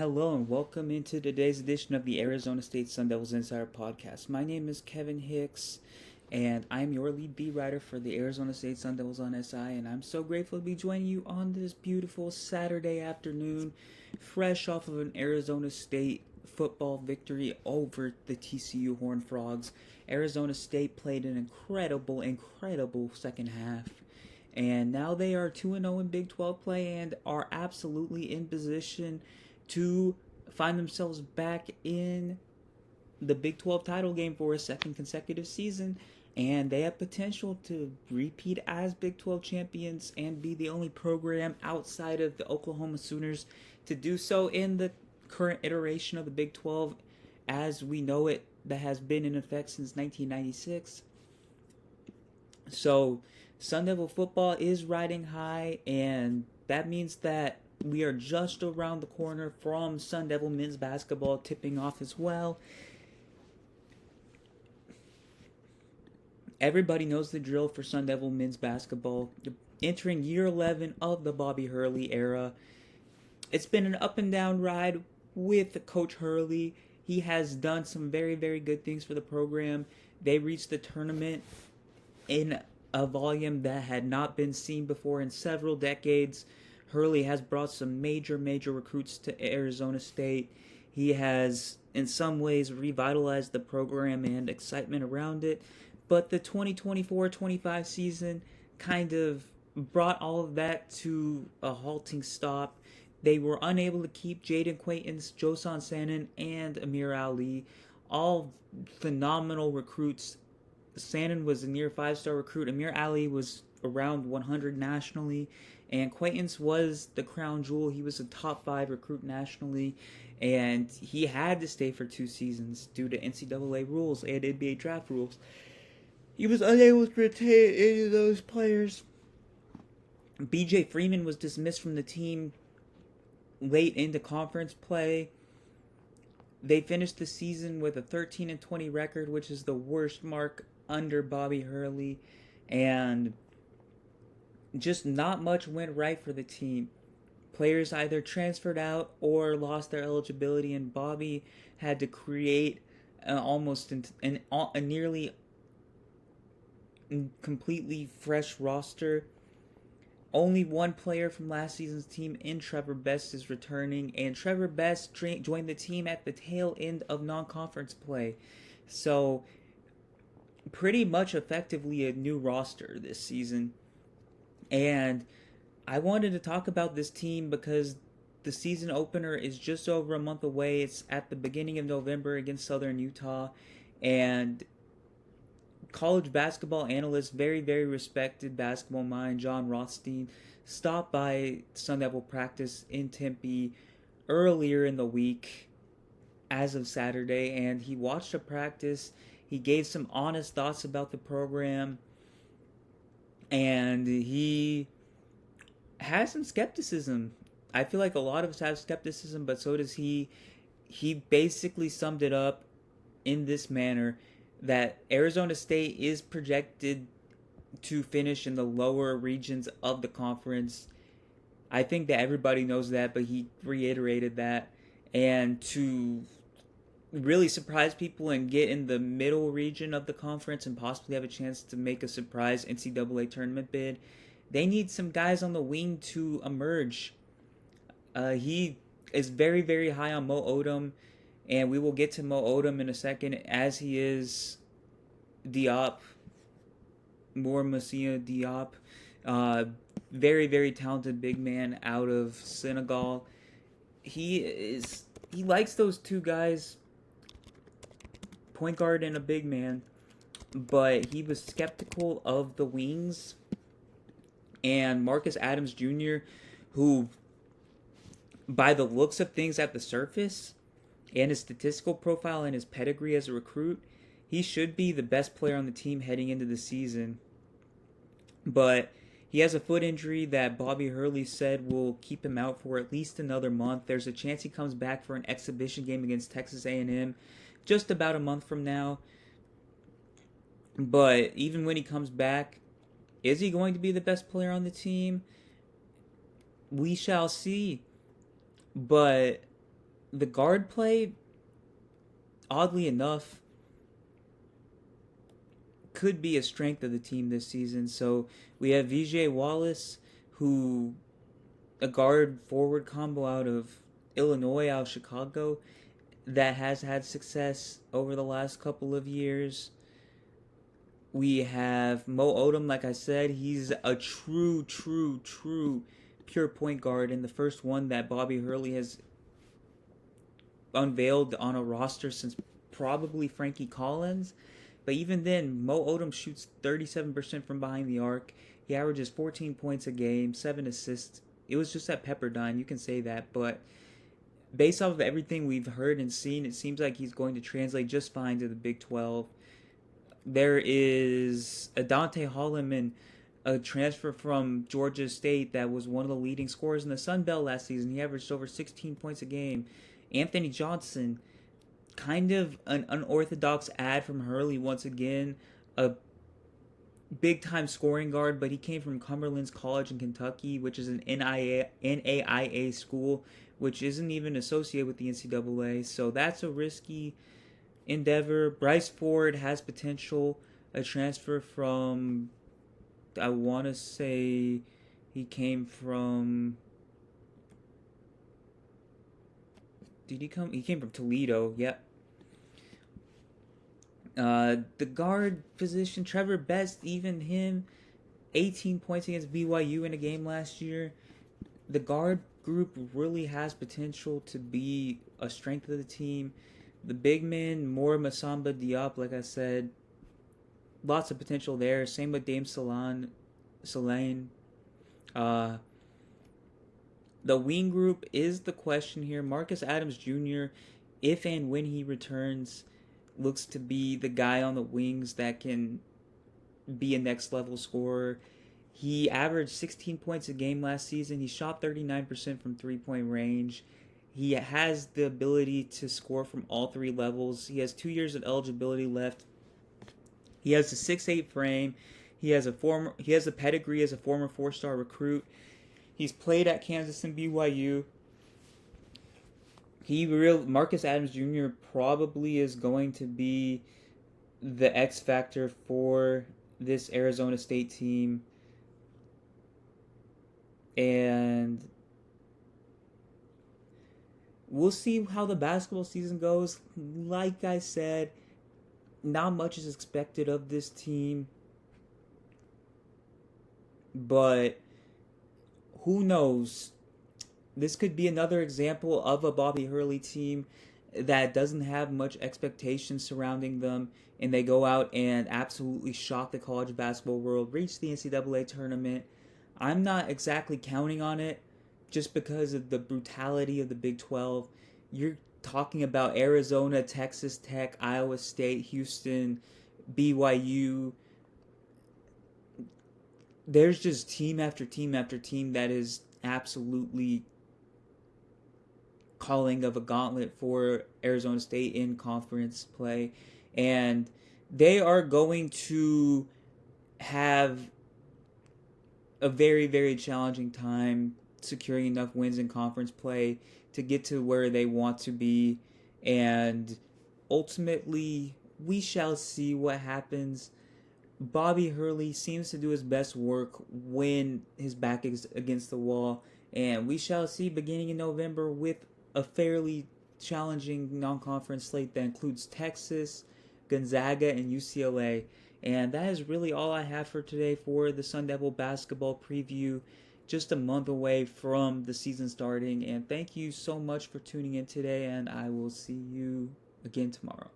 Hello and welcome into today's edition of the Arizona State Sun Devils Insider Podcast. My name is Kevin Hicks, and I'm your lead beat writer for the Arizona State Sun Devils on SI, and I'm so grateful to be joining you on this beautiful Saturday afternoon, fresh off of an Arizona State football victory over the TCU Horned Frogs. Arizona State played an incredible second half. And now they are 2-0 in Big 12 play and are absolutely in position to find themselves back in the Big 12 title game for a second consecutive season. And they have potential to repeat as Big 12 champions and be the only program outside of the Oklahoma Sooners to do so in the current iteration of the Big 12 as we know it, that has been in effect since 1996. So Sun Devil football is riding high, and that means that we are just around the corner from Sun Devil men's basketball tipping off as well. Everybody knows the drill for Sun Devil men's basketball. Entering year 11 of the Bobby Hurley era. It's been an up and down ride with Coach Hurley. He has done some very good things for the program. They reached the tournament in a volume that had not been seen before in several decades. Hurley has brought some major recruits to Arizona State. He has, in some ways, revitalized the program and excitement around it. But the 2024-25 season kind of brought all of that to a halting stop. They were unable to keep Jaden Quaintance, Josan Sanin, and Amir Ali, all phenomenal recruits. Sanin was a near 5-star recruit. Amir Ali was around 100 nationally. And Quaintance was the crown jewel. He was a top 5 recruit nationally. And he had to stay for 2 seasons due to NCAA rules and NBA draft rules. He was unable to retain any of those players. BJ Freeman was dismissed from the team late into conference play. They finished the season with a 13-20 record, which is the worst mark under Bobby Hurley, and just not much went right for the team. Players either transferred out or lost their eligibility, and Bobby had to create a nearly completely fresh roster. Only one player from last season's team in Trevor Best is returning, and Trevor Best joined the team at the tail end of non-conference play. So, pretty much effectively a new roster this season. And I wanted to talk about this team because the season opener is just over a month away. It's at the beginning of November against Southern Utah. And college basketball analyst, very respected basketball mind, Jon Rothstein, stopped by Sun Devil practice in Tempe earlier in the week as of Saturday, and he watched a practice. He gave some honest thoughts about the program, and he has some skepticism. I feel like a lot of us have skepticism, but so does he. He basically summed it up in this manner: that Arizona State is projected to finish in the lower regions of the conference. I think that everybody knows that, but he reiterated that. And to really surprise people and get in the middle region of the conference and possibly have a chance to make a surprise NCAA tournament bid, they need some guys on the wing to emerge. He is very high on Mo Odom, and we will get to Mo Odom in a second, as he is Diop, Mour Moussa Diop. Very talented big man out of Senegal. He likes those two guys, point guard and a big man, but he was skeptical of the wings and Marcus Adams Jr., who, by the looks of things at the surface and his statistical profile and his pedigree as a recruit, he should be the best player on the team heading into the season. But he has a foot injury that Bobby Hurley said will keep him out for at least another month. There's a chance he comes back for an exhibition game against Texas A&M just about a month from now. But even when he comes back, is he going to be the best player on the team? We shall see. But The guard play, oddly enough, could be a strength of the team this season. So we have VJ Wallace, who a guard forward combo out of Illinois, out of Chicago, that has had success over the last couple of years. We have Mo Odom, like I said, he's a true pure point guard, and the first one that Bobby Hurley has unveiled on a roster since probably Frankie Collins. But even then, Mo Odom shoots 37% from behind the arc. He averages 14 points a game, 7 assists. It was just at Pepperdine, you can say that, but based off of everything we've heard and seen, it seems like he's going to translate just fine to the Big 12. There is a Dante Holloman, a transfer from Georgia State that was one of the leading scorers in the Sun Belt last season. He averaged over 16 points a game. Anthony Johnson, kind of an unorthodox ad from Hurley once again, a big time scoring guard, but he came from Cumberland's College in Kentucky, which is an NAIA school, which isn't even associated with the NCAA. So that's a risky endeavor. Bryce Ford has potential, a transfer from, I want to say he came from, did he come? He came from Toledo, yep. The guard position, Trevor Best, even him, 18 points against BYU in a game last year. The guard group really has potential to be a strength of the team. The big men, more Masamba Diop, like I said, lots of potential there. Same with Dame Salane. The wing group is the question here. Marcus Adams Jr., if and when he returns, looks to be the guy on the wings that can be a next level scorer. He averaged 16 points a game last season. He shot 39% from 3-point range. He has the ability to score from all three levels. He has 2 years of eligibility left. He has a 6'8" frame. He has a pedigree as a former 4-star recruit. He's played at Kansas and BYU. Marcus Adams Jr. probably is going to be the X factor for this Arizona State team. And we'll see how the basketball season goes. Like I said, not much is expected of this team. But who knows? This could be another example of a Bobby Hurley team that doesn't have much expectations surrounding them, and they go out and absolutely shock the college basketball world, reach the NCAA tournament. I'm not exactly counting on it just because of the brutality of the Big 12. You're talking about Arizona, Texas Tech, Iowa State, Houston, BYU. There's just team after team after team that is absolutely calling of a gauntlet for Arizona State in conference play. And they are going to have a very, very challenging time securing enough wins in conference play to get to where they want to be. And ultimately, we shall see what happens. Bobby Hurley seems to do his best work when his back is against the wall. And we shall see beginning in November with a fairly challenging non-conference slate that includes Texas, Gonzaga, and UCLA. And that is really all I have for today for the Sun Devil basketball preview. Just a month away from the season starting. And thank you so much for tuning in today, and I will see you again tomorrow.